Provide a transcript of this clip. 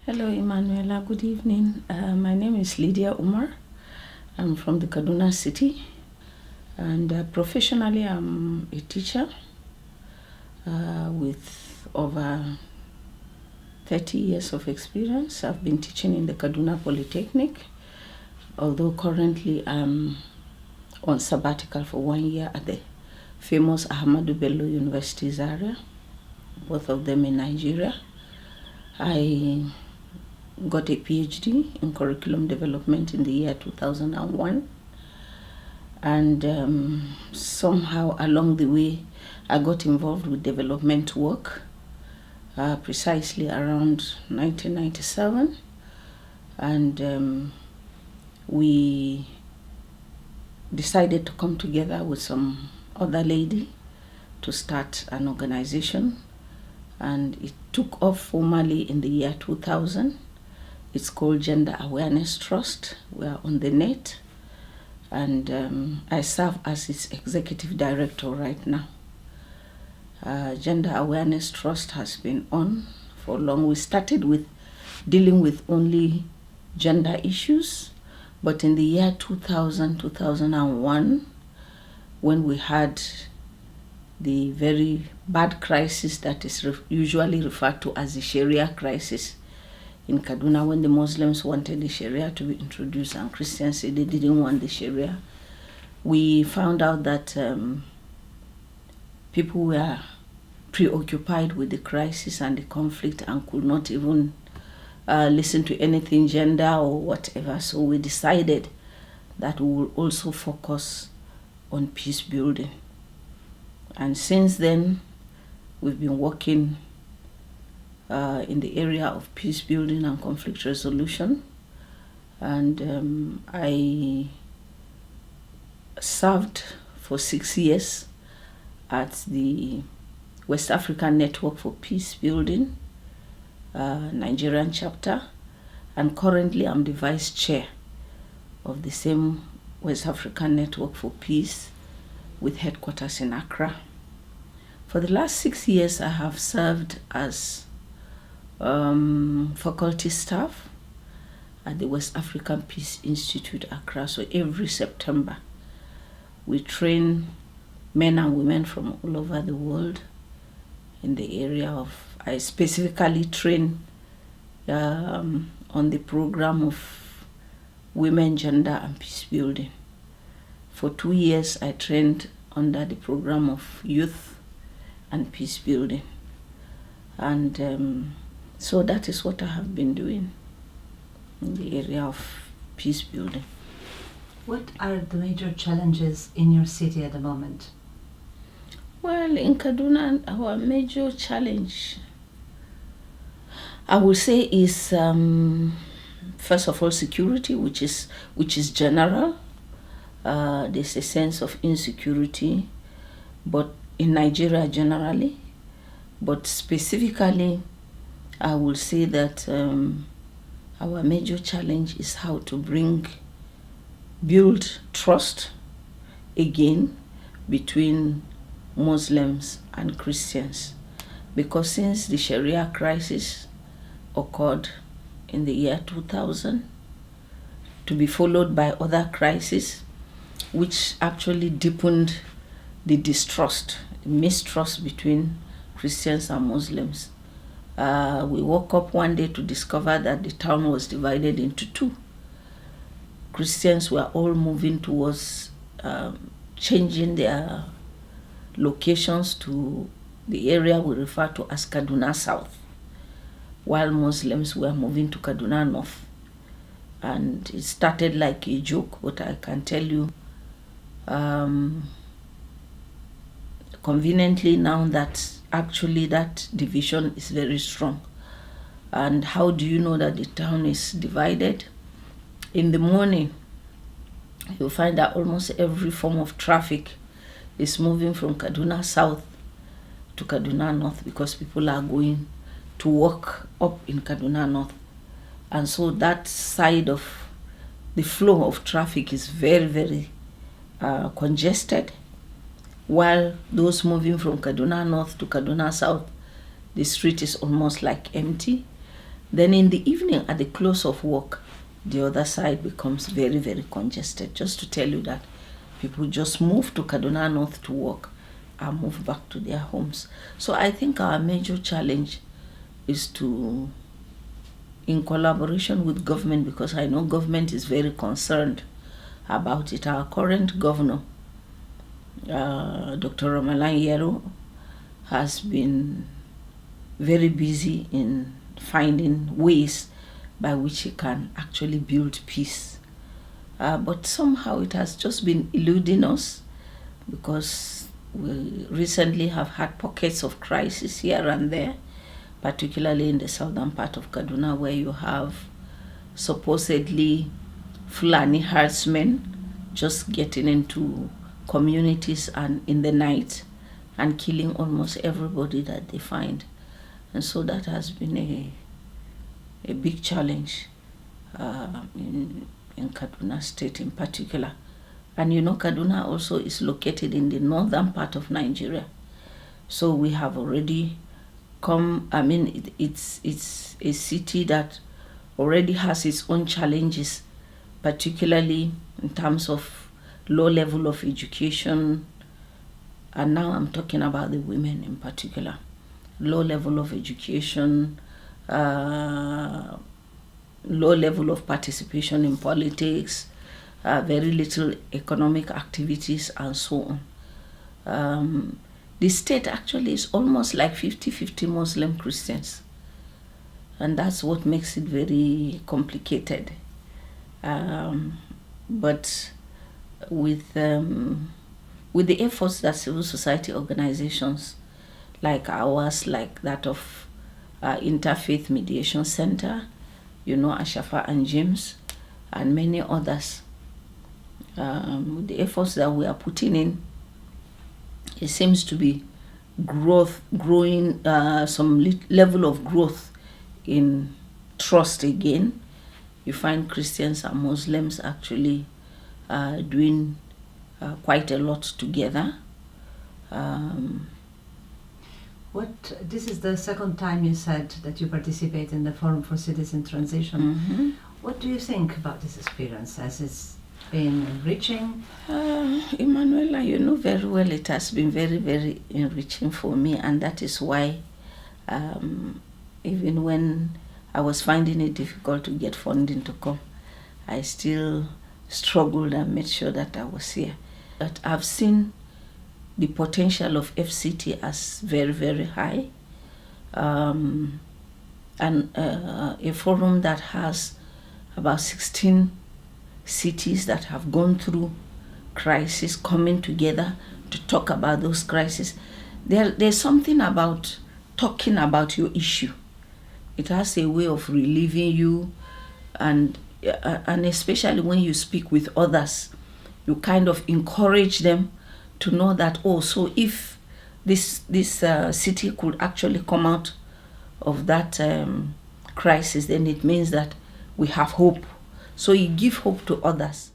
Hello, Emanuela. Good evening. My name is Lydia UMAR. I'm from the Kaduna city, and professionally, I'm a teacher with over 30 years of experience. I've been teaching in the Kaduna Polytechnic, although currently I'm on sabbatical for 1 year at the famous Ahmadu Bello University Zaria, both of them in Nigeria. I got a PhD in curriculum development in the year 2001, and somehow along the way I got involved with development work precisely around 1997, and we decided to come together with some other lady to start an organization, and it took off formally in the year 2000. It's called Gender Awareness Trust. We are on the net, and I serve as its executive director right now. Gender Awareness Trust has been on for long. We started with dealing with only gender issues, but in the year 2000, 2001, when we had the very bad crisis that is usually referred to as the Sharia crisis in Kaduna, when the Muslims wanted the Sharia to be introduced and Christians said they didn't want the Sharia, we found out that people were preoccupied with the crisis and the conflict and could not even listen to anything gender or whatever. So we decided that we will also focus on peace building. And since then, we've been working in the area of peace building and conflict resolution. And I served for 6 years at the West African Network for Peace Building, Nigerian chapter, and currently I'm the vice chair of the same West African Network for Peace with headquarters in Accra. For the last 6 years, I have served as faculty staff at the West African Peace Institute, Accra. So every September, we train men and women from all over the world in the area of, I specifically train on the program of women, gender, and peace building. For 2 years, I trained under the program of youth and peace building. And so that is what I have been doing in the area of peace building. What are the major challenges in your city at the moment? Well, in Kaduna, our major challenge, I would say, is first of all security, which is general. There's a sense of insecurity, but in Nigeria generally, but specifically, I will say that our major challenge is how to build trust again between Muslims and Christians, because since the Sharia crisis occurred in the year 2000, to be followed by other crises, which actually deepened the distrust, the mistrust between Christians and Muslims. We woke up one day to discover that the town was divided into two. Christians were all moving towards changing their locations to the area we refer to as Kaduna South, while Muslims were moving to Kaduna North. And it started like a joke, but I can tell you conveniently now that actually that division is very strong. And how do you know that the town is divided? In the morning, you'll find that almost every form of traffic is moving from Kaduna South to Kaduna North, because people are going to work up in Kaduna North. And so that side of the flow of traffic is very, very congested, while those moving from Kaduna North to Kaduna South, the street is almost like empty. Then in the evening, at the close of work, the other side becomes very, very congested. Just to tell you that people just move to Kaduna North to work and move back to their homes. So I think our major challenge is to, in collaboration with government, because I know government is very concerned about it. Our current governor, Dr. RoseMarie has been very busy in finding ways by which he can actually build peace. But somehow it has just been eluding us, because we recently have had pockets of crisis here and there, particularly in the southern part of Kaduna, where you have supposedly Fulani herdsmen just getting into communities and in the night and killing almost everybody that they find. And so that has been a big challenge in Kaduna State in particular. And you know, Kaduna also is located in the northern part of Nigeria. So we have already come, I mean, it's a city that already has its own challenges, particularly in terms of low level of education. And now I'm talking about the women in particular. Low level of education, low level of participation in politics, very little economic activities, and so on. The state actually is almost like 50-50 Muslim Christians, and that's what makes it very complicated. But with the efforts that civil society organizations like ours, like that of Interfaith Mediation Center, you know, Ashafa and James, and many others, with the efforts that we are putting in, it seems to be growing, some level of growth in trust again. You find Christians and Muslims actually doing quite a lot together. This is the second time you said that you participate in the Forum for Citizen Transition. Mm-hmm. What do you think about this experience? Has it been enriching? Emanuela, you know very well it has been very, very enriching for me, and that is why even when I was finding it difficult to get funding to come, I still struggled and made sure that I was here. But I've seen the potential of FCT as very, very high, and a forum that has about 16 cities that have gone through crisis coming together to talk about those crises. There's something about talking about your issue. It has a way of relieving you, and especially when you speak with others, you kind of encourage them to know that, oh, so if this city could actually come out of that crisis, then it means that we have hope. So you give hope to others.